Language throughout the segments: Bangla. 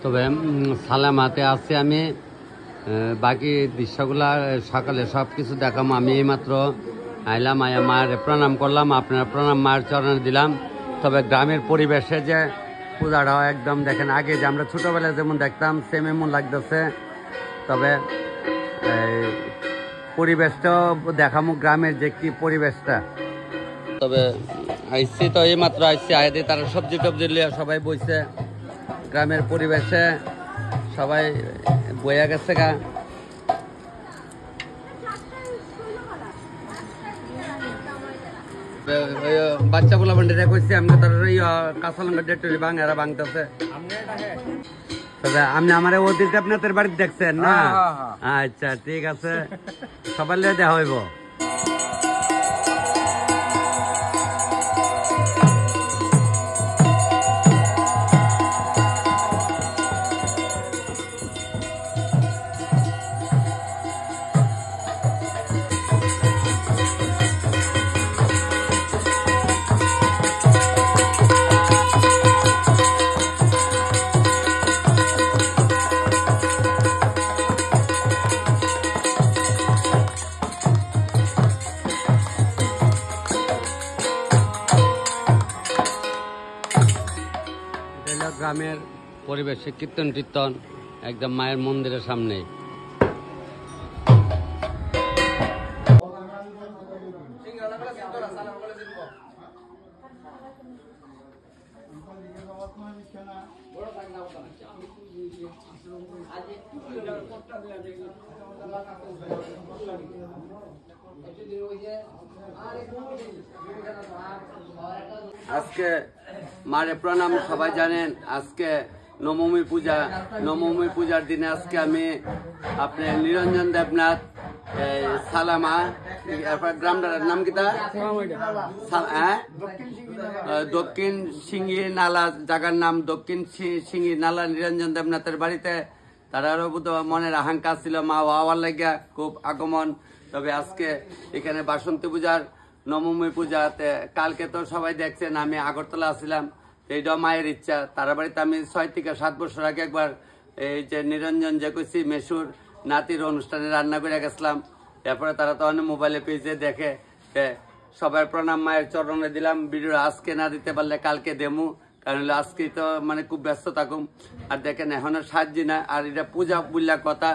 তবে সালামাতে আছি আমি, বাকি দৃশ্যগুলা সকালে সব কিছু দেখাম। আমি এইমাত্র আইলাম, আয়া মায়ের প্রণাম করলাম, আপনারা প্রণাম মায়ের চরণে দিলাম। তবে গ্রামের পরিবেশে যে পূজাটা একদম দেখেন, আগে যে আমরা ছোটোবেলায় যেমন দেখতাম সেম এমন লাগতেছে। তবে পরিবেশটাও দেখামো, গ্রামের যে কি পরিবেশটা। তবে আইসি তো এইমাত্র আইসি, আইদি তারা সবজি টবজি লিয়ে সবাই বইছে। গ্রামের পরিবেশে সবাই বইয়া গেছে গা। বাচ্চা বলা বান্ডিরা কইছে আমি তার কাঁচা লঙ্কা ডেটরি ভাঙ এরা ভাঙতেছে। তবে আপনি আমার ওদিকে আপনাদের বাড়িতে দেখছেন না? আচ্ছা ঠিক আছে, সবার লিয়ে দেখা হইব। গ্রামের পরিবেশে কীর্তন টীর্তন একদম মায়ের মন্দিরের সামনে। আজকে মারে প্রণাম, সবাই জানেন আজকে নবমী পূজা। নবমী পূজার দিনে আজকে আমি আপনার নিরঞ্জন দেবনাথ সালামা গ্রামটার নাম কিতা দক্ষিণ সিঙ্গি নালা, জায়গার নাম দক্ষিণ সিঙ্গি নালা। নিরঞ্জন দেবনাথের বাড়িতে তারারও মনের আকাঙ্ক্ষা ছিল মা হওয়ার লাগিয়া খুব আগমন। তবে আজকে এখানে বাসন্তী পূজার নবমী পূজাতে কালকে তো সবাই দেখছেন আমি আগরতলা আসছিলাম, এইটাও মায়ের ইচ্ছা। তার বাড়িতে আমি 6 থেকে 7 বছর আগে একবার এই যে নিরঞ্জন যে কইছি মেসুর নাতির অনুষ্ঠানে রান্না করে গেছিলাম। এরপরে তারা তো অনেক মোবাইলে পেজে দেখে। সবার প্রণাম মায়ের চরণে দিলাম। ভিডিও আজকে না দিতে পারলে কালকে দেমু, কারণ আজকে তো মানে খুব ব্যস্ত থাকুম। আর দেখেন এখনো সাজি না, আর এটা পূজা বুল্লা কথা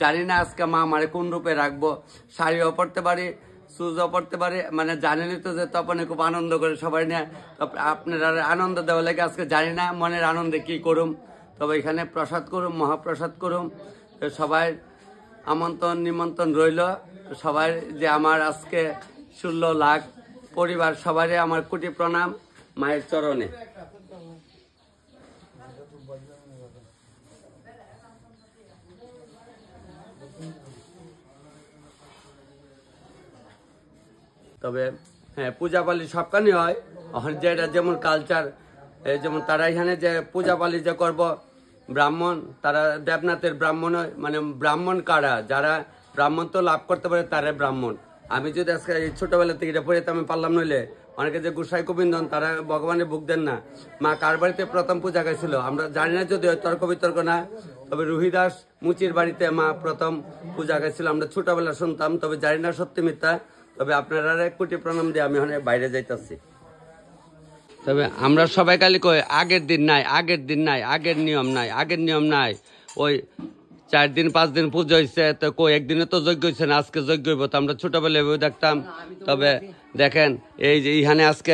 জানি না আজকে মা আমারে কোন রূপে রাখবো। শাড়িও পরতে পারি, সুজও পড়তে পারে, মানে জানেনই তো যে তপনে খুব আনন্দ করে সবাই নিয়ে। আপনারা আনন্দ দেওয়া লাগে আজকে জানি না মনের আনন্দে কি করুম। তবে এখানে প্রসাদ করুম, মহাপ্রসাদ করুম। সবাই আমন্ত্রণ নিমন্ত্রণ রইল। সবাই যে আমার আজকে 16 লাখ পরিবার, সবারই আমার কোটি প্রণাম মায়ের চরণে। তবে হ্যাঁ, পূজা পালি সবখানে হয়, যেটা যেমন কালচার, যেমন তারা এখানে যে পূজা পালি যে করব ব্রাহ্মণ, তারা দেবনাথের ব্রাহ্মণ হয়। মানে ব্রাহ্মণ কারা, যারা ব্রাহ্মণ তো লাভ করতে পারে তারা ব্রাহ্মণ। আমি যদি আজকে ছোটবেলা থেকে এটা পড়ে আমি পারলাম নইলে অনেকে যে গোসাই গোবিন্দন তারা ভগবানের বুক দেন না। মা কার বাড়িতে প্রথম পূজা গাইছিল আমরা জানি না, যদি তর্ক বিতর্ক না। তবে রুহিদাস মুচির বাড়িতে মা প্রথম পূজা গাইছিল, আমরা ছোটবেলা শুনতাম। তবে জানি না সত্যি মিথ্যা। তবে আপনারা 1 কোটি প্রণাম দিয়ে আমি ওখানে বাইরে যাইতেছি। তবে আমরা সবাই খালি কই আগের দিন নাই, আগের দিন নাই, আগের নিয়ম নাই, আগের নিয়ম নাই। ওই 4 দিন 5 দিন পুজো হয়েছে, তো কই একদিনে তো যজ্ঞ হয়েছে না, আজকে যজ্ঞ হইব। তো আমরা ছোটবেলায় দেখতাম। তবে দেখেন এই যে এইখানে আজকে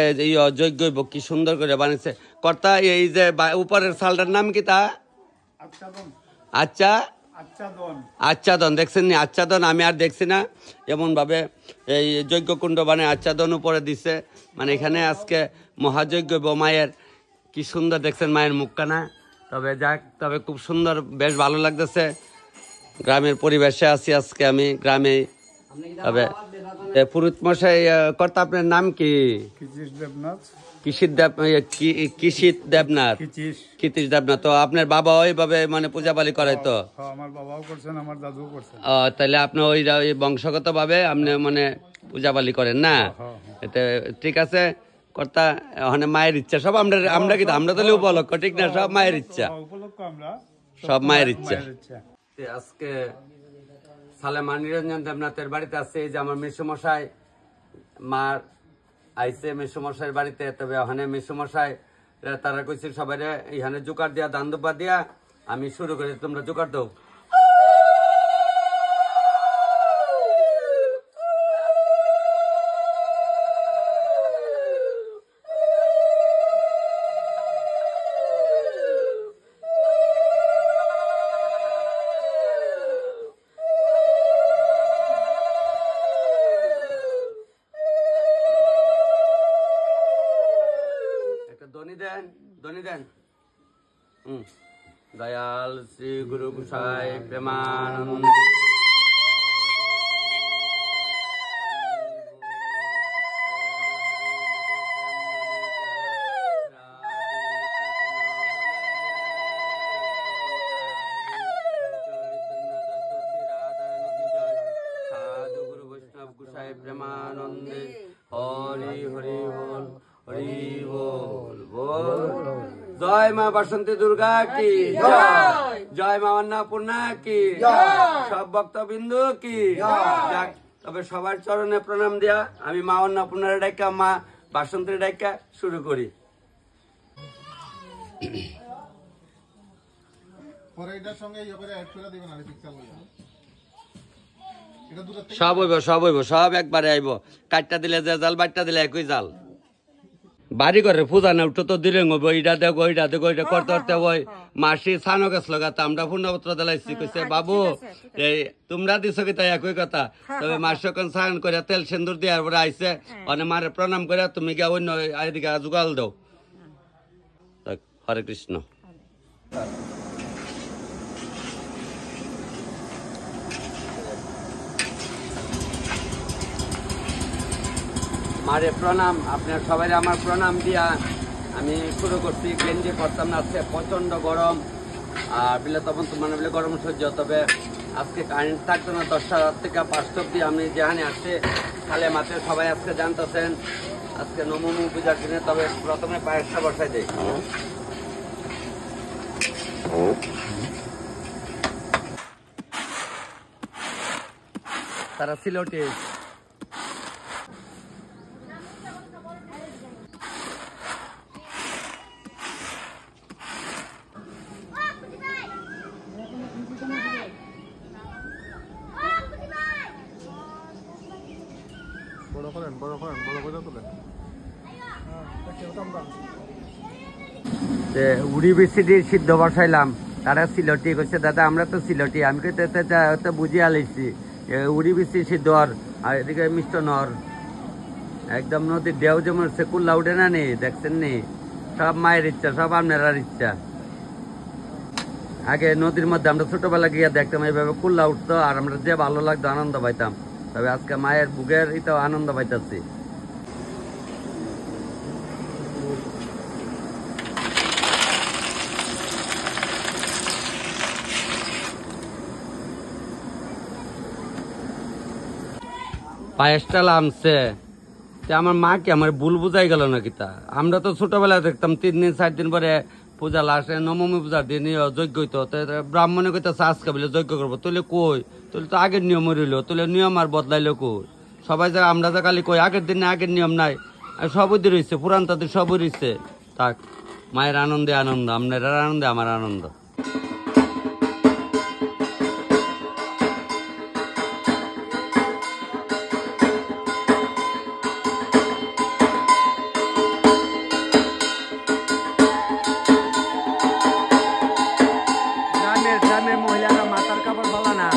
যজ্ঞ হইব, কি সুন্দর করে বানিয়েছে কর্তা। এই যে উপরের সালটার নাম কি তা? আচ্ছা আচ্ছাদন, দেখছেন নি? আচ্ছাদন আমি আর দেখছি না। এমন ভাবে এই যজ্ঞকুণ্ড বানায় আচ্ছাদন উপরে দিছে। মানে এখানে আজকে মহাযজ্ঞ মায়ের, কি সুন্দর দেখছেন মায়ের মুখখানা। তবে যাক, তবে খুব সুন্দর, বেশ ভালো লাগতেছে। গ্রামের পরিবেশে আছি আজকে আমি গ্রামে। তবে পুরোহিত মশাই কর্তা আপনার নাম কি? কৃষিত দেবনাথ। তো আপনার বাবা ওইভাবে মানে পূজা পালি করে? তো আমার বাবাও করছেন, আমার দাদুও করছেন। তাহলে আপনি ওই বংশগত ভাবে আপনি মানে পূজা পালি করেন না? এটা ঠিক আছে, কর্তা ওখানে মায়ের ইচ্ছা সব আমরা কিন্তু আমরা তো উপলক্ষ ঠিক না সব মায়ের ইচ্ছা উপলক্ষ আমরা সব মায়ের ইচ্ছা মায়ের ইচ্ছা। আজকে সালেমান নিরঞ্জন দেবনাথের বাড়িতে আছে এই যে আমার মেসুমশাই মার আইসে মেসুমশাইয়ের বাড়িতে তবে ওখানে মেসুমশাই তারা কইছে সবাই এখানে জোকার দিয়া দান দুপা দিয়া আমি শুরু করি তোমরা জোকার দাও ধ্বনি দেন দয়াল শ্রী গুরু গোসাই প্রেমানন্দ সাধু গুরু বৈষ্ণব গোসাই প্রেমানন্দে হরি হরি বল হরি বল বল জয় মা বাসন্তী দুর্গা কি জয় জয় মা অন্নপূর্ণা কি সব ভক্তবিন্দু কি যাক তবে সবার চরণে প্রণাম দিয়া আমি মা অন্নপূর্ণার ডাইকা মা বাসন্তীর ডাইকা শুরু করি সব হইব সব একবারে আইব কাটটা দিলে যে জাল বাটটা দিলে একই জাল বাড়ি করে পূজা না উঠো তো দিলে ওইটা দেখো ওইটা দেখো ওইটা করতে করতে ওই মাসি ছানো গাছ লাগাতে আমরা পূর্ণপত্র দিলাইছি কইছে বাবু এই তোমরা দিছো কি তাই একই কথা তবে মাসি ওখানে স্নান করে তেল সিন্দুর দেওয়ার পরে আইসে মানে মারে প্রণাম করে তুমি গিয়ে অন্য এদিকে জোগাল দাও হরে কৃষ্ণ মারে প্রণাম আপনার সবাই আমার প্রণাম দিয়া আমি শুরু করছি গেঞ্জি করতাম না আজকে প্রচন্ড গরম আর বিলে তখন তো মানে বলে গরম সহ্য তবে আজকে কারেন্ট থাকতো না 10টা রাত থেকে 5টা অব্দি আমি যেখানে আসছে তাহলে মাত্র সবাই আজকে জানতেছেন আজকে নমমু পূজার দিনে তবে প্রথমে পায়েসটা বসাই দেয় তারা সিলেটে উড়ি বিসিডি সিদ্ধ বসাইলাম তারা সিলটি কইছে দাদা আমরা তো সিলটি আমি তো বুঝিয়ে আলাইছি উড়ি বিসি সিদ্ধ আর এদিকে মিষ্ট নর একদম নদীর ঢেউ যেমন সে কুল্লা উঠে না নি দেখছেন নি সব মায়ের ইচ্ছা সব আপনার ইচ্ছা আগে নদীর মধ্যে আমরা ছোটবেলা গিয়ে দেখতাম এইভাবে কুল্লা উঠতো আর আমরা যে ভালো লাগতো আনন্দ পাইতাম তবে আজকে মায়ের বুকের ইতাও আনন্দ পাইতাছি পায়েসটা লামছে আমার মা কি আমার ভুল বুঝাই গেল না কিতা আমরা তো ছোটবেলায় দেখতাম 3 দিন 4 দিন পরে পূজা লাস্টে নবমী পূজার দিন যজ্ঞ হইতো ব্রাহ্মণে কইতাছে আজকে বলে যজ্ঞ করবো তুলে কই তুলে তো আগের নিয়ম রইল তুলে নিয়ম আর বদলাইলো কই সবাই যা আমরা যা খালি কই আগের দিনে আগের নিয়ম নাই সবই রয়েছে পুরান তাদের সবই রয়েছে থাক মায়ের আনন্দে আনন্দ আপনার আনন্দে আমার আনন্দ মহিলারা মাথার কাপড় বলা না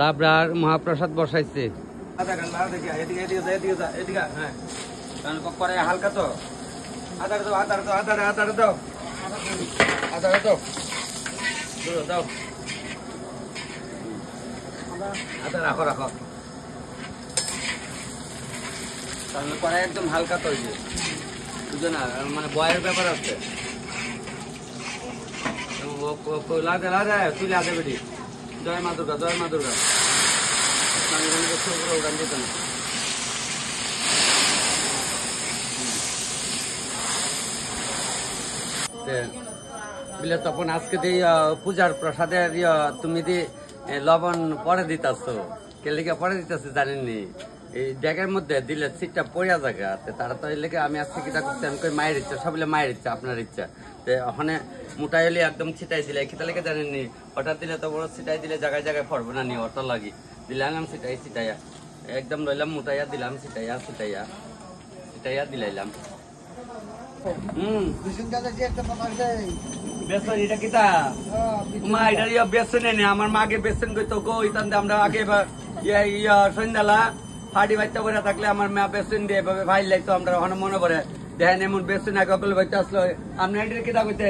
লাবড়ার মহাপ্রসাদ বসাইছে। হ্যাঁ করে হালকা তো আদার দাও আদার দাও আদার আদার দাও আদার দাও দাও আদা রাখো রাখো তাহলে কড়াই একদম হালকা তো বুঝো না মানে বয়ের ব্যাপার আছে লাদে লাদে তুই লাদে বেটি জয় মা দুর্গা জয় মা দুর্গা উড়ান যেত না বিলে তখন আজকে দিয়ে পূজার প্রসাদের তুমি দি লবণ পরে দিতেছ কেলিকে পরে দিতেছে জানেননি এই ড্যাগের মধ্যে দিলে সিটটা পড়িয়া জায়গা তারা তো এই লেগে আমি আজকে কিটা করছি আমি কই মায়ের ইচ্ছা সবলে মায়ের ইচ্ছা আপনার ইচ্ছা ওখানে মোটাই হলে একদম ছিটাই দিলে খিতা লেগে জানেননি হঠাৎ দিলে তো বড় ছিটাই দিলে জায়গায় জায়গায় পড়বে না নি অত লাগি দিলাম ছিটাই ছিটাইয়া একদম লইলাম মোটাইয়া দিলাম ছিটাইয়া ছিটাইয়া ছিটাইয়া দিলাইলাম বেসন এটা কিতা মা এটা বেসনে নে আমার মাকে বেসন কইতো গো ইতান আমরা আগে সন্ধ্যালা ফাটি বাইতে করে থাকলে আমার মা বেসন দিয়ে এভাবে ভাই লাগতো আমরা ওখানে মনে করে দেখেন এমন বেসন আগে অকল বাইতে আসলো আপনি এটা কিতা কইতে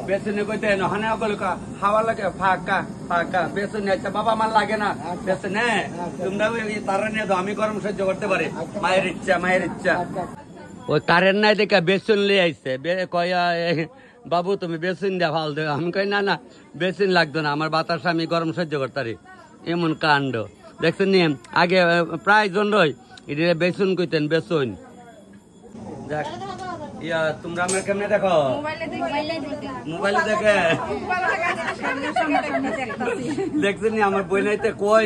বেসনে কইতে ওখানে অকল হাওয়া লাগে ফাঁকা ফাঁকা বেসন আচ্ছা বাবা আমার লাগে না বেসন হ্যাঁ তোমরা তারা নিয়ে দাও আমি গরম সহ্য করতে পারি মায়ের ইচ্ছা মায়ের ইচ্ছা ওই কারেন্ট নাই দেখে বেসন লিয়ে আইসে বাবু তুমি বেসন দিয়ে ভাল দেবে আমি কই না না বেসন লাগতো না আমার বাতাস আমি গরম সহ্য করতারি এমন কাণ্ড দেখছেন নি আগে প্রায় জন রই এটা বেসন কইতেন বেসন দেখ তোমরা আমরা কেমনে দেখো মোবাইলে দেখে দেখছেন নি আমার বই নাইতে কই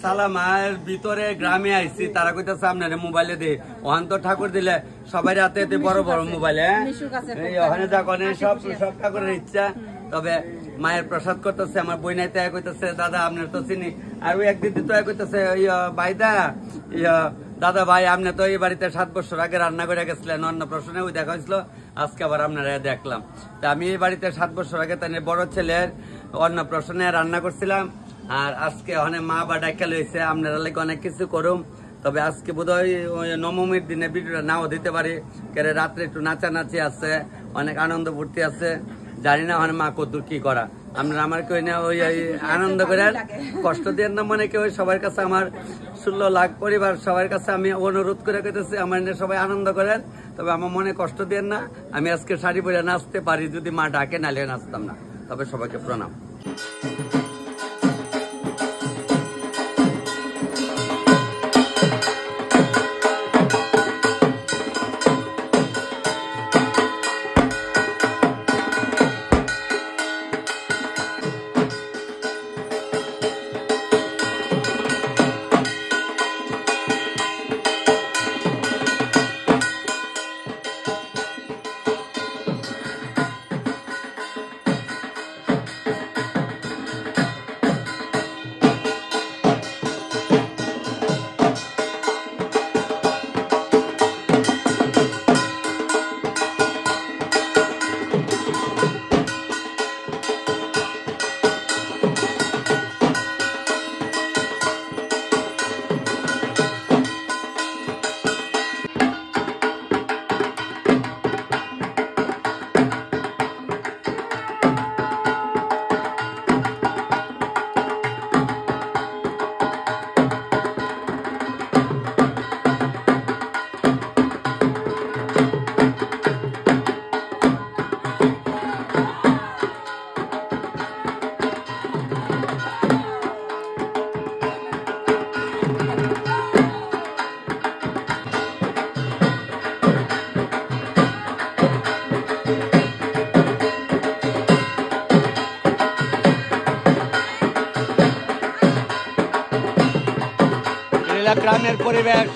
সালা মায়ের ভিতরে গ্রামে আইছি তারা কইতেছে আপনার মোবাইলে দে ওখান তো ঠাকুর দিলে সবাই রাতে বড় বড় মোবাইল ওখানে দেখেন সব সব ঠাকুরের ইচ্ছা তবে মায়ের প্রসাদ করতেছে আমার বই নাইতে কইতেছে দাদা আপনার তো চিনি আর ওই একদিন তো কইতেছে ভাইদা দাদা ভাই আপনি তো এই বাড়িতে 7 বছর আগে রান্না করে গেছিলেন অন্নপ্রাশনে ওই দেখা হয়েছিল আজকে আবার আপনারা দেখলাম তা আমি এই বাড়িতে 7 বছর আগে তাই বড় ছেলের অন্নপ্রাশনে রান্না করছিলাম আর আজকে অনেক মা বা ডাক্তার লইছে আপনারা লাগে অনেক কিছু করুম তবে আজকে বোধহয় নবমীর দিনে ভিডিওটা নাও দিতে পারি কেন রাত্রে একটু নাচানাচি আছে অনেক আনন্দ ফুর্তি আছে জানি না ওখানে মা কত কি করা আপনারা আমার কেউ না ওই আনন্দ করেন কষ্ট দেন না মনে কেউ সবার কাছে আমার 16 লাখ পরিবার সবার কাছে আমি অনুরোধ করে কইতেছি আমার সবাই আনন্দ করেন তবে আমার মনে কষ্ট দেন না আমি আজকে শাড়ি পরে নাচতে পারি যদি মা ডাকে নালে নাচতাম না তবে সবাইকে প্রণাম গ্রামের পরিবেশ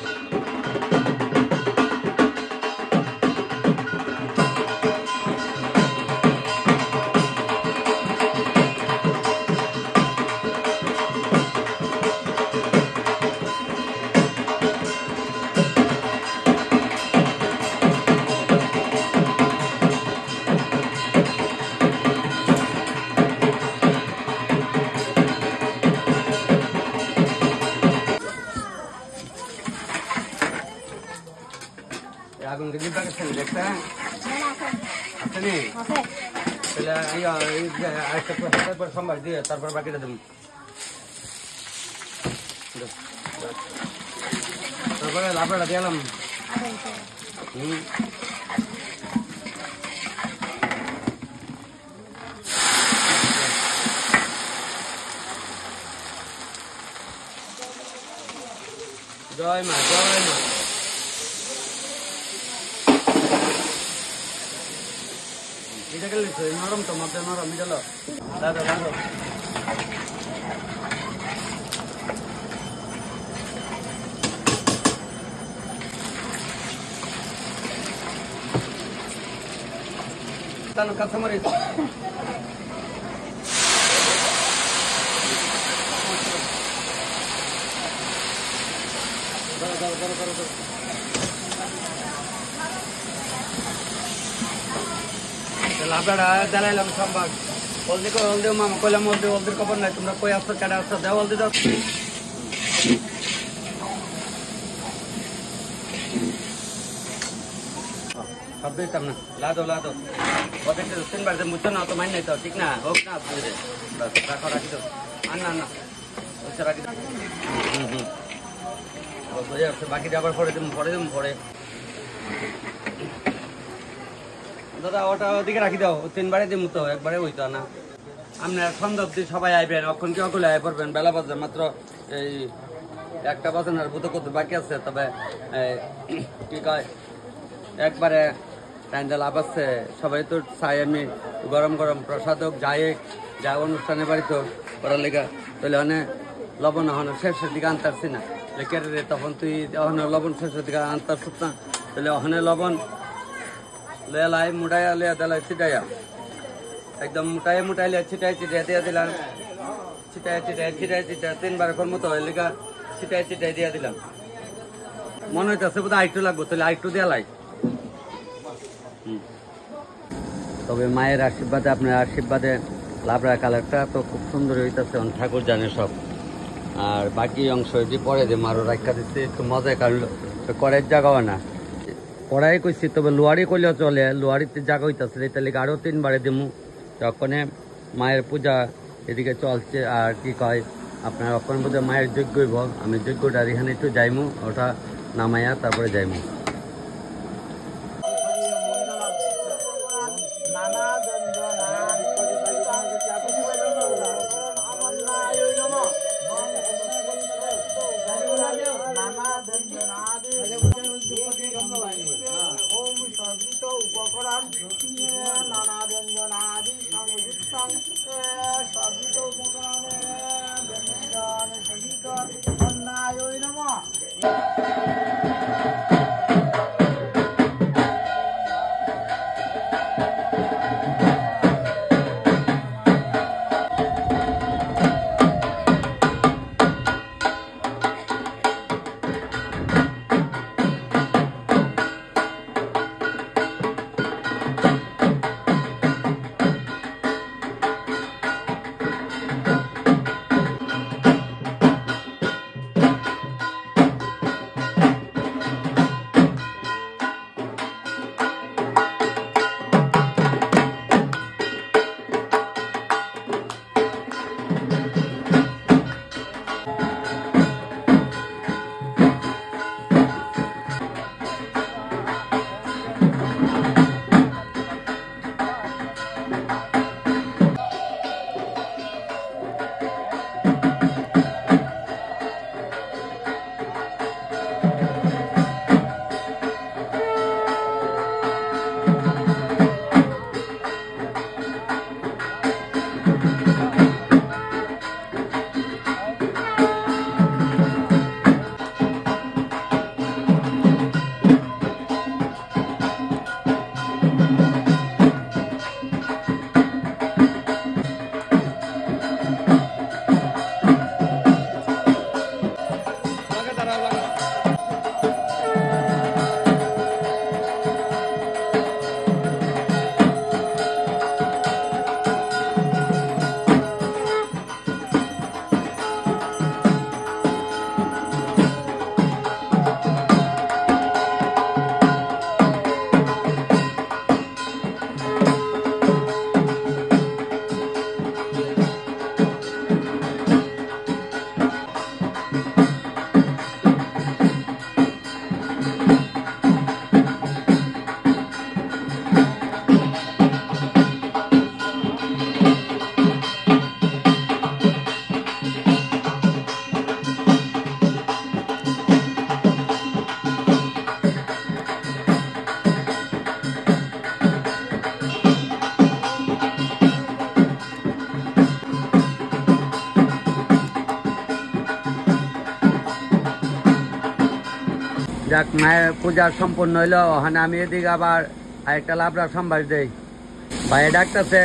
আগুন দিদি দেখছেন দেখতে আছে নি তাহলে আরেকটা সম্ভার দিয়ে তারপর বাকিটা দেবো তারপরে লাভটা দিলাম জয় মা জয় মা এটা গেলে নরম তো মধ্যে নরম গেল দাদা দাদা কাঁচামরি লাভটা জ্বালাইলাম সম্ভাগ হলদি হলদি মামা কইলাম হলদির খবর নাই তোমরা কই আসছো কেটে আসছো দেও হলদি দাও সব দিতাম না লাদো ওদের 3 বার মুছো না তো মাইন নাই তো ঠিক না হোক না বুঝে বাস রাখো রাখি দাও না ওইটা রাখি দাও বুঝে আসছে বাকিটা আবার পরে পরে দাদা ওটা ওদিকে রাখি দাও 3 বারে দিমু তো একবারে হইতো না আপনার সন্ধ্যা অব্দি সবাই আইবেন অখন কি অকলে আই পড়বেন বেলা বাজে মাত্র এই 1টা বাজানোর বুতো কত বাকি আছে তবে কি কয় একবারে টাইমটা লাভ আছে সবাই তো চাই আমি গরম প্রসাদ হোক যা অনুষ্ঠানে বাড়ি তো করার লেগা তাহলে অনেক লবণ হনো শেষের দিকে আনতারছি না কেটে রে তখন তুই অহনে লবণ শেষের দিকে আনতারছিস না তাহলে অহনে লবণ লেলাই মুটাইয়া লিয়া দেলাই ছিটাইয়া একদম মুটাই লিয়া ছিটাই দিয়ে দিলাম ছিটাই 3 বার এখন মতো হয় লেগা ছিটাই দিয়ে দিলাম মনে হইতেছে বোধ আইটু লাগবো তাহলে আইটু দিয়া লাই তবে মায়ের আশীর্বাদে আপনার আশীর্বাদে লাবড়া কালারটা তো খুব সুন্দর হইতেছে ঠাকুর জানে সব আর বাকি অংশ যে পরে যে মারো রাখা দিচ্ছে একটু মজায় কাটলো কড়াইয়ের জায়গাও না কড়াই কইছি তবে লোয়ারি করলেও চলে লোয়ারিতে জায়গা হইতেছে তাহলে আরও 3 বারে দিমু তখন মায়ের পূজা এদিকে চলছে আর কি কয় আপনার অক্ষণ বোধহয় মায়ের যজ্ঞ হইব আমি যজ্ঞটার এখানে একটু যাইমু ওটা নামাইয়া তারপরে যাইমু যাক মায়ের পূজা সম্পূর্ণ হইলো। ওখানে আমি এদিকে আবার আরেকটা লাবড়া সম্বাস দেই। ভাই ডাকতেছে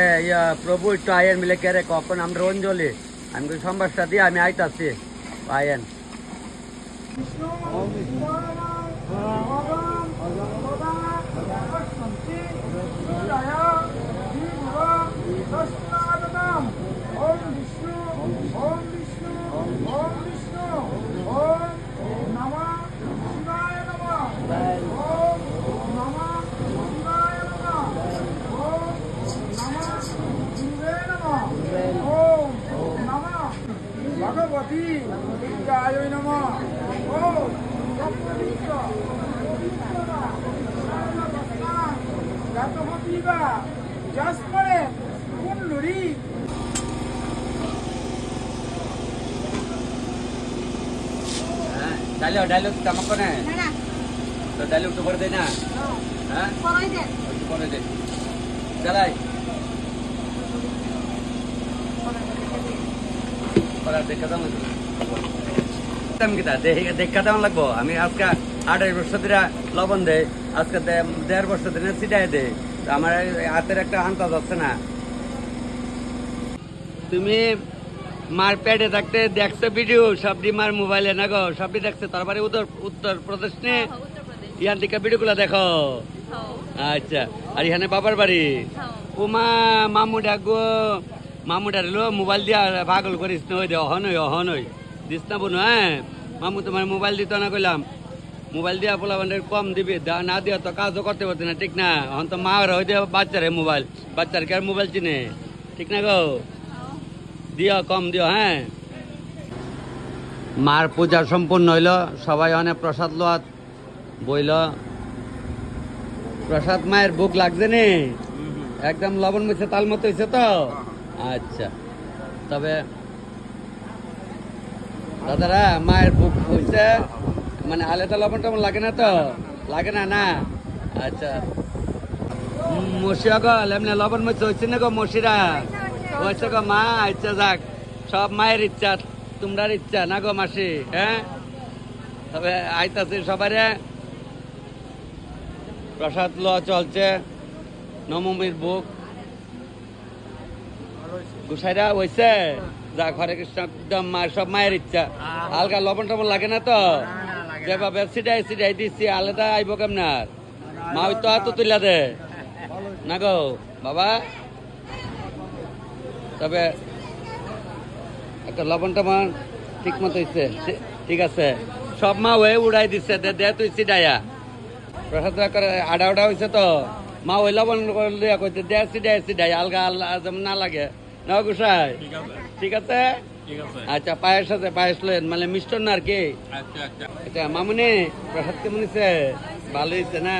প্রভু একটু আয়ের মিলে কেরে কখন আমরা অঞ্জলি আমি সম্বাসটা দিয়ে আমি আইতাছি আয়েন। भगवती दुर्गाय नमः। ओम जातमतीवा जस्मरे कुंडली डायलॉग चमक ने तो डायलॉग तो कर देना हां করে দে চালাই দেখা তেমন লাগবো। আমি আজকে 28 বছর ধরে লবণ দেয়, আজকে 1.5 বছর ধরে ছিটাই দেয়। আমার হাতের একটা আন্দাজ আছে না। তুমি মার পেটে থাকতে দেখছো ভিডিও সবটি মার মোবাইলে না গো, সবটি দেখছে। তারপরে উত্তর প্রদেশ নিয়ে ইয়ার দিকে ভিডিও গুলা দেখো। আচ্ছা, আর এখানে বাবার বাড়ি উমা মামু ডাকবো, মামু ডাকলো মোবাইল দিয়া পাগল করিস না, ওই দে অহনই দিস না বোন। হ্যাঁ মামু তোমার মোবাইল দিত না কইলাম, মোবাইল দিয়া পোলা বান্ডের কম দিবি, না দিয়া তো কাজও করতে পারতি না, ঠিক না? এখন তো মা ওই দিয়ে বাচ্চারে মোবাইল, বাচ্চার কে আর মোবাইল চিনে, ঠিক না গো? দিও কম দিও। হ্যাঁ মার পূজা সম্পূর্ণ হইল, সবাই অনেক প্রসাদ লোয়াত বইল। প্রসাদ মায়ের ভোগ লাগছে নে একদম লবণ মিশে তাল মতো হয়েছে তো? আচ্ছা, তবে দাদারা মায়ের ভোগ হয়েছে মানে আলাদা লবণ টবণ লাগে না তো? লাগে না না? আচ্ছা মশিয়া গো এমনি লবণ মিশে হয়েছে না গো? মশিরা হয়েছে গো মা? আচ্ছা যাক, সব মায়ের ইচ্ছা, তোমরার ইচ্ছা না গো মাসি? হ্যাঁ তবে আইতাছে সবারে প্রসাদ ল চলছে, নবমীর ভোগ গুসাইরা হয়েছে। যাক হরে কৃষ্ণ, একদম সব মায়ের ইচ্ছা। হালকা লবণ টবণ লাগে না তো? যেভাবে সিটাই দিচ্ছি আলাদা আইব কেমনার? মা ওই তো হাত তুলে দে না গো বাবা। তবে একটা লবণ টবণ ঠিক মতো হয়েছে, ঠিক আছে। সব মা হয়ে উড়াই দিচ্ছে, দে তুই সিডাইয়া প্রসাদ করে আডা উডা হয়েছে তো মা ওই লবণ কইতে দে সিডাই আলগা যেমন না লাগে না গুসাই? ঠিক আছে আচ্ছা। পায়েস আছে, পায়েস লেন মানে মিষ্টন না আর কি। আচ্ছা মামুনি প্রসাদ কেমন হয়েছে? ভালো হয়েছে না?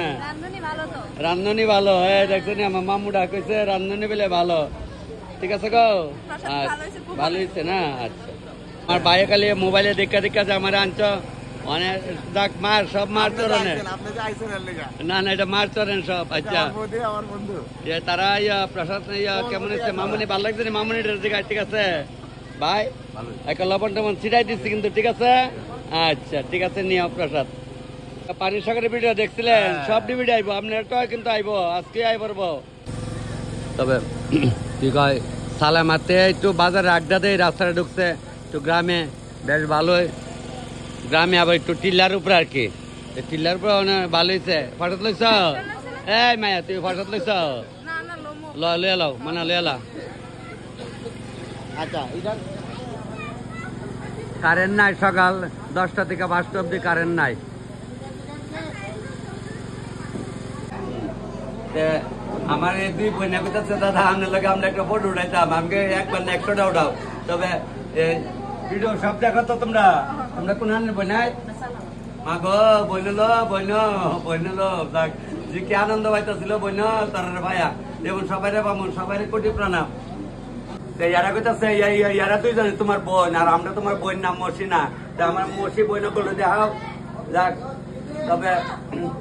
রান্ধনি ভালো। দেখছেন আমার মামু ডাকছে রান্ধনি বলে ভালো, ঠিক আছে গো? ভালো হয়েছে না? আচ্ছা আমার বাইরে খালি মোবাইলে দেখা যে আমার আনছ অনেক যাক মার, সব মার চরণে না না, এটা মার চরণ সব। আচ্ছা তারা প্রসাদ কেমন হয়েছে? মামুনি ভালো লাগছে? মামুনি ঠিক আছে ভাই, একটা লবণ টবণ ছিটাই দিচ্ছি কিন্তু, ঠিক আছে? আচ্ছা ঠিক আছে, নিও প্রসাদ। পানি সাগরের ভিডিও দেখছিলেন? সব ভিডিও আইবো, আপনার তো কিন্তু আইবো, আজকে আই পারবো। তবে কি কয় সালা মারতে একটু বাজারে আড্ডা দেয়, রাস্তায় ঢুকছে একটু গ্রামে, বেশ ভালোই। গ্রামে আবার একটু টিল্লার উপরে আর কি, টিল্লার উপরে ভালো হয়েছে। ফটো লইছ? এই মায়া তুই ফটো লইছ? লয়ে লাও মানে লয়ে লা। আচ্ছা কারেন্ট নাই, সকাল 10টা থেকে 5টা অব্দি কারেন্ট নাই। আমার এই দুই বোনা কোথাচ্ছে দাদা আপনার লোক আমরা একটা ফটো উঠাইতাম, আমাকে একবার না 100টা উঠাও। তবে ভিডিও সব দেখো তো তোমরা কোন বোনাই মা গো? বইনলো যাক যে কি আনন্দ পাইতেছিল বইন তার ভাইয়া, যেমন সবাই বামুন সবাই কোটি প্রণাম। ইয়ারা কইতাছে ইয়ারা তুই জানি তোমার বোন, আর আমরা তোমার বোন নাম মসি না, আমার মসি বইন করলো দেখাও। যাক তবে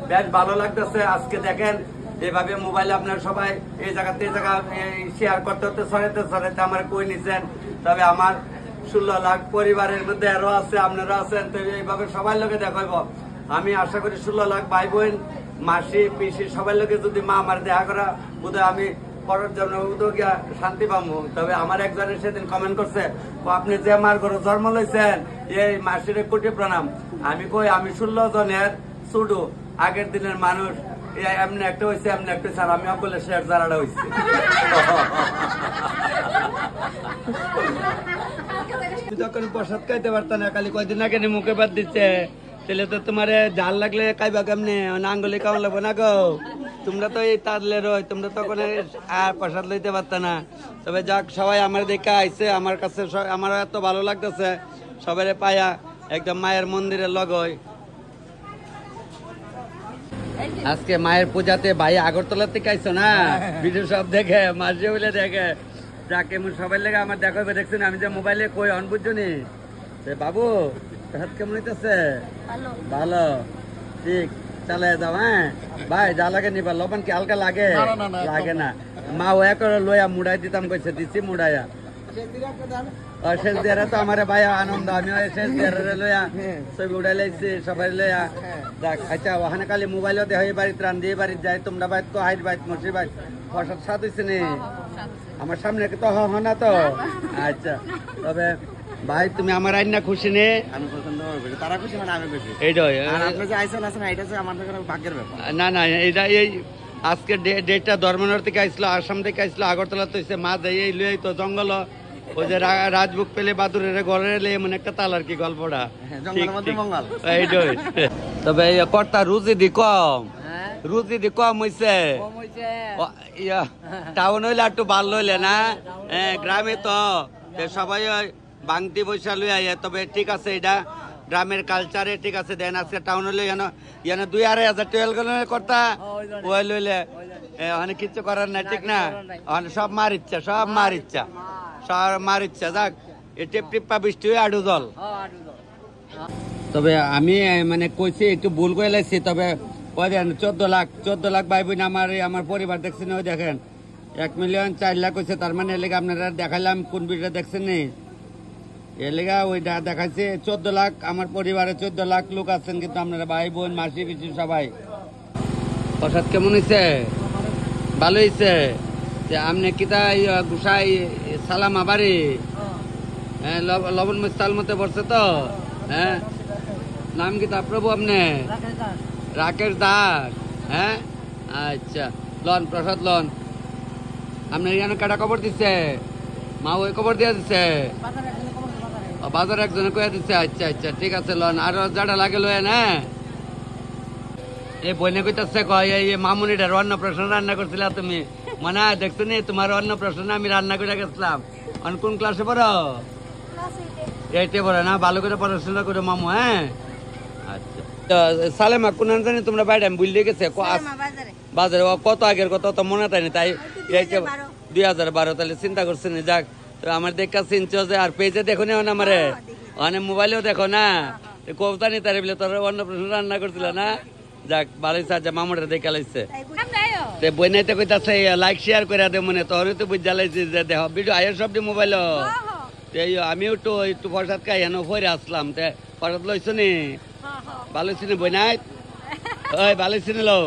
বেশ ভালো লাগতেছে আজকে। দেখেন যেভাবে মোবাইলে আপনার সবাই এই জায়গাতে শেয়ার করতে ছড়াইতে আমার কই নিছেন। তবে আমার 16 লাখ পরিবারের মধ্যে আরো আছে, আপনারা আছেন, তো এইভাবে সবাই লোকে দেখাইব। আমি আশা করি 16 লাখ ভাই বোন মাসি পিসি সবার লোকে যদি মা আমার দেখা করা বোধহয় আমি পরের জন্য উদ্যোগিয়া শান্তি পাবো। তবে আমার একজনের সেদিন কমেন্ট করছে, আপনি যে মার ঘরে জন্ম লইছেন এই মাসির কোটি প্রণাম। আমি কই আমি 16 জনের ছুডু আগের দিনের মানুষ, এমনি একটা হয়েছে এমনি একটা স্যার আমি বলে শেয়ার যারাটা হয়েছে। যখন প্রসাদ খাইতে পারতাম না, খালি কয়দিন আগে মুখে বাদ দিচ্ছে, তাহলে তো তোমার জাল লাগলে খাইবা কেমনে, আঙ্গুলি কেমন লাগবে না গো। তোমরা তো এই তাদলে রই, তোমরা তখন আর প্রসাদ লইতে পারতা না। তবে যাক, সবাই আমার দেখে আইছে, আমার কাছে আমার এত ভালো লাগতেছে সবাই পায়া, একদম মায়ের মন্দিরের লগই। আজকে মায়ের পূজাতে ভাই আগরতলা থেকে আইছো না, ভিডিও সব দেখে মাঝে বলে দেখে, যাক এমন সবাই লেগে আমার দেখাবে দেখছেন। আমি যে মোবাইলে কই অন বুঝছনি বাবু হাত কেমন হইতেছে? ভালো, ঠিক, চালাই যাও। হ্যাঁ ভাই, যা লাগে নিবা, লবণ কি হালকা লাগে? লাগে না। মা ও করে লইয়া মুড়াই দিতাম কইছে, দিছি মুড়াইয়া। শেষ দিয়ারে তো আমার ভাই আনন্দ, আমি শেষ দিয়ারে লইয়া ছবি উড়াই লাইছি সবাই লইয়া। যাক, আচ্ছা ওখানে খালি মোবাইলও দেহ বাড়িতে রান দিয়ে বাড়িতে যাই, তোমরা বাইত তো হাইট বাইত মসি বাইত প্রসাদ স্বাদ হয়েছে নি আমার সামনে তো না তো। আচ্ছা, তবে ভাই তুমি আমার আইনা খুশি নে? আমি পছন্দ করি, তারা খুশি মানে আমি খুশি। এইটাই, আর আপনি যে আইছেন আছেন এটা যে আমাদের ভাগ্যের ব্যাপার। না না, এটা এই আজকে ডেটটা ধর্মনগর থেকে আইসলো, আসাম থেকে আইসলো, আগরতলা তো মা দেয় এই লুই তো জঙ্গল, ওই যে রাজবুক পেলে বাদুরের ঘরে এলে এমন একটা তাল আর কি গল্পটা। এইটাই। তবে কর্তা রুজি দি কম, রুজি দি কম হইছে। টাউন হইলে একটু ভালো হইলে না, গ্রামে তো সবাই বাংতি পয়সা লই আইয়া। তবে ঠিক আছে, এটা গ্রামের কালচারে ঠিক আছে। দেন আজকে টাউন হইলে যেন 2-2,500 টুয়েল গেল কর্তা, ওই লইলে অনেক কিছু করার না, ঠিক না? সব মার ইচ্ছা, সব মার ইচ্ছা, সব মার ইচ্ছা। যাক, টিপ টিপা বৃষ্টি হয়ে আডু জল। তবে আমি মানে কইছি একটু ভুল করে লাইছি। তবে ওই দেখেন 14 লাখ ভাই বোন আমার পরিবার দেখছেন, ওই দেখেন 1,04,00,000 হয়েছে। তার মানে এলাকা আপনারা দেখাইলাম কোন ভিডিও দেখছেন নি, এলাকা ওইটা দেখাচ্ছে 14 লাখ আমার পরিবারে 14 লাখ লোক আছেন, কিন্তু আপনারা ভাই বোন মাসি পিসি সবাই। প্রসাদ কেমন হয়েছে? ভালো হয়েছে। আপনি কিতা গুসাই সালাম আবারি লবণ মস্তাল মতে পড়ছে তো? হ্যাঁ, নাম কিতা প্রভু আপনি? রাকেশ দাস। হ্যাঁ, আচ্ছা, লন প্রসাদ লন। আপনার এখানে কাটা খবর দিচ্ছে? মা ওই খবর দিয়ে দিচ্ছে, বাজার একজনে কয়ে দিচ্ছে। আচ্ছা আচ্ছা, ঠিক আছে লন। আর যাটা লাগে লয়েন। হ্যাঁ, এই বইনে কইতাছে কয় এই মামুনিটার অন্নপ্রাশন রান্না করছিল তুমি, মানে দেখছো নি? তোমার অন্নপ্রাশনে আমি রান্না করে গেছিলাম। কোন ক্লাসে পড়ো? 8-এ পড়ো না? ভালো করে পড়াশোনা করো মামু। হ্যাঁ, আচ্ছা। সালেমা কোন জানি তোমরা বাইরে আমি বুঝলে গেছে বাজারে কত আগের কথা তো মনে তাই না, তাই 2012। তাহলে চিন্তা করছি না। যাক, তো আমার দেখা চিনছো যে, আর পেজে দেখো না আমারে, অনেক মোবাইলেও দেখো না, কবিতা নি তার বলে তোর অন্নপ্রাশন রান্না করছিল না। যাক, ভালোই সাজা মামুটা দেখে লাইছে। বই নাইতে কইতাছে লাইক শেয়ার করে দে, মনে তোর তো বুঝা লাইছি যে দেখ ভিডিও আয় সব মোবাইল। আমিও একটু প্রসাদ খাই হেন ফরে আসলাম। প্রসাদ লইছ নি? ভালো ছিল বই নাই? ওই ভালো ছিল লো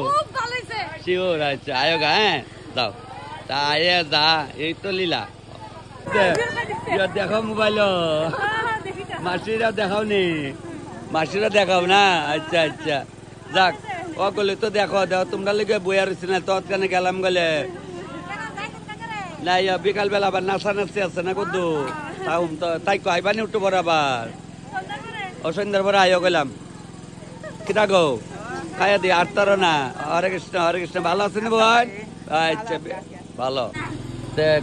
শিওর। আচ্ছা, আয় গা। হ্যাঁ, যাও তা আয়ে যা, এই তো লীলা। দেখো মোবাইল, মাসিরা দেখাও নি? মাসিরা দেখাও না? আচ্ছা আচ্ছা, যাক ওগুলো তো দেখো দেখো তোমরা লিখে বইয়া রয়েছে না, তৎকানে গেলাম গেলে না। বিকাল বেলা আবার নাচা নাচি আছে না কদ্দু, তাই আইবানি উঠতে পর আবার অসন্ধ্যার পরে আইও গেলাম। কিটা গো খাইয়া দি আর তার না। হরে কৃষ্ণ হরে কৃষ্ণ। ভালো আছেন বোন? আচ্ছা, ভালো।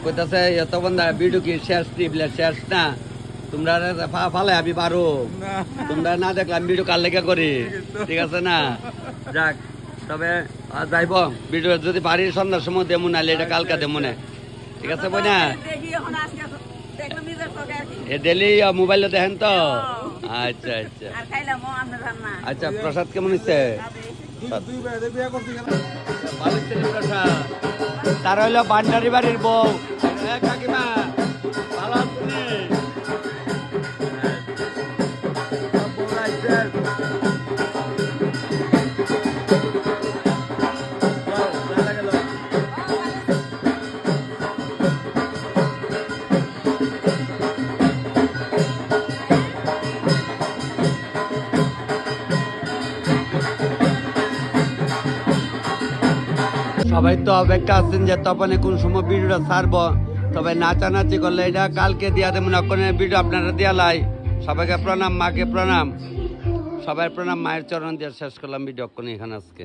কইতাছে এত বন্ধা ভিডিও কি শেষ টিপলে শেষ না, তোমরা ফালে আমি পারো, তোমরা না দেখলাম ভিডিও কার লেখা করি, ঠিক আছে না? যাক, তবে যাইব ভিডিও যদি পারি সন্ধ্যার সময় দেবো, নাহলে এটা কালকা দেবো না, ঠিক আছে বই না? ডেলি মোবাইলে দেখেন তো? আচ্ছা আচ্ছা আচ্ছা। প্রসাদ কেমন হচ্ছে? তার হইলো বান্ডারি বাড়ির বউ কাকিমা, ভালো আছেন? সবাই তো অপেক্ষা আছেন যে তপনে কোন সময় ভিডিওটা ছাড়বো, তবে নাচানাচি করলে এটা কালকে দিয়া দেবেন, অক্ষণের ভিডিও আপনারা দিয়া লাই। সবাইকে প্রণাম, মাকে প্রণাম, সবাই প্রণাম, মায়ের চরণ দিয়ে শেষ করলাম ভিডিও অক্ষণ এখানে আজকে।